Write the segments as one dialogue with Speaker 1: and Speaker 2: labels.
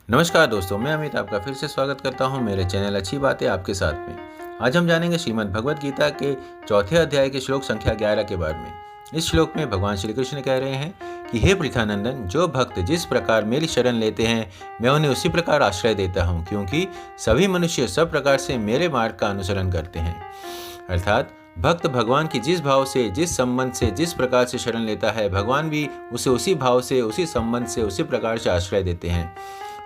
Speaker 1: नमस्कार दोस्तों, मैं अमित आपका फिर से स्वागत करता हूं मेरे चैनल अच्छी बातें आपके साथ में। आज हम जानेंगे श्रीमद् भगवद गीता के चौथे अध्याय के श्लोक संख्या 11 के बारे में। इस श्लोक में भगवान श्री कृष्ण कह रहे हैं कि हे पृथानंदन, जो भक्त जिस प्रकार मेरी शरण लेते हैं मैं उन्हें उसी प्रकार आश्रय देता हूँ, क्योंकि सभी मनुष्य सब प्रकार से मेरे मार्ग का अनुसरण करते हैं। अर्थात भक्त भगवान की जिस भाव से, जिस संबंध से, जिस प्रकार से शरण लेता है, भगवान भी उसे उसी भाव से, उसी संबंध से, उसी प्रकार से आश्रय देते हैं।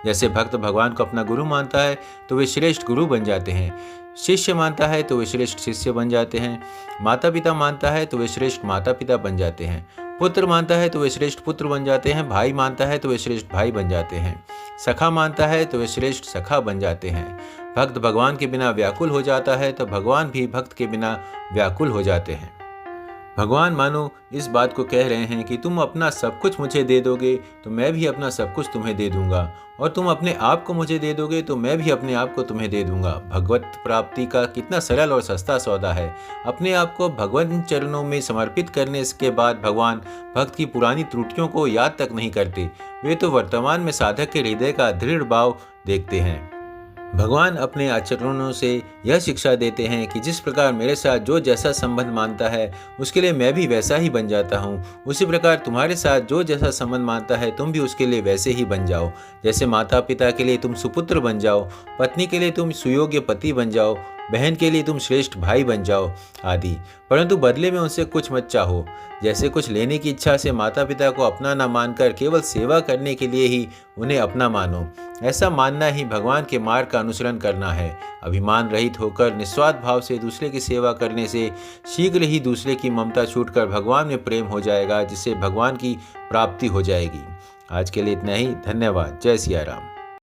Speaker 1: जैसे भक्त भगवान को अपना गुरु मानता है तो वे श्रेष्ठ गुरु बन जाते हैं, शिष्य मानता है तो वे श्रेष्ठ शिष्य बन जाते हैं, माता पिता मानता है तो वे श्रेष्ठ माता पिता बन जाते हैं, पुत्र मानता है तो वे श्रेष्ठ पुत्र बन जाते हैं, भाई मानता है तो वे श्रेष्ठ भाई बन जाते हैं, सखा मानता है तो वे श्रेष्ठ सखा बन जाते हैं। भक्त भगवान के बिना व्याकुल हो जाता है तो भगवान भी भक्त के बिना व्याकुल हो जाते हैं। भगवान मानो इस बात को कह रहे हैं कि तुम अपना सब कुछ मुझे दे दोगे तो मैं भी अपना सब कुछ तुम्हें दे दूंगा, और तुम अपने आप को मुझे दे दोगे तो मैं भी अपने आप को तुम्हें दे दूंगा। भगवत प्राप्ति का कितना सरल और सस्ता सौदा है। अपने आप को भगवान चरणों में समर्पित करने के बाद भगवान भक्त की पुरानी त्रुटियों को याद तक नहीं करते, वे तो वर्तमान में साधक के हृदय का दृढ़ भाव देखते हैं। भगवान अपने आचरणों से यह शिक्षा देते हैं कि जिस प्रकार मेरे साथ जो जैसा संबंध मानता है उसके लिए मैं भी वैसा ही बन जाता हूँ, उसी प्रकार तुम्हारे साथ जो जैसा संबंध मानता है तुम भी उसके लिए वैसे ही बन जाओ। जैसे माता पिता के लिए तुम सुपुत्र बन जाओ, पत्नी के लिए तुम सुयोग्य पति बन जाओ, बहन के लिए तुम श्रेष्ठ भाई बन जाओ आदि, परंतु बदले में उनसे कुछ मत चाहो। जैसे कुछ लेने की इच्छा से माता पिता को अपना न मानकर केवल सेवा करने के लिए ही उन्हें अपना मानो, ऐसा मानना ही भगवान के मार्ग का अनुसरण करना है। अभिमान रहित होकर निस्वार्थ भाव से दूसरे की सेवा करने से शीघ्र ही दूसरे की ममता छूटकर भगवान में प्रेम हो जाएगा, जिससे भगवान की प्राप्ति हो जाएगी। आज के लिए इतना ही। धन्यवाद। जय सिया राम।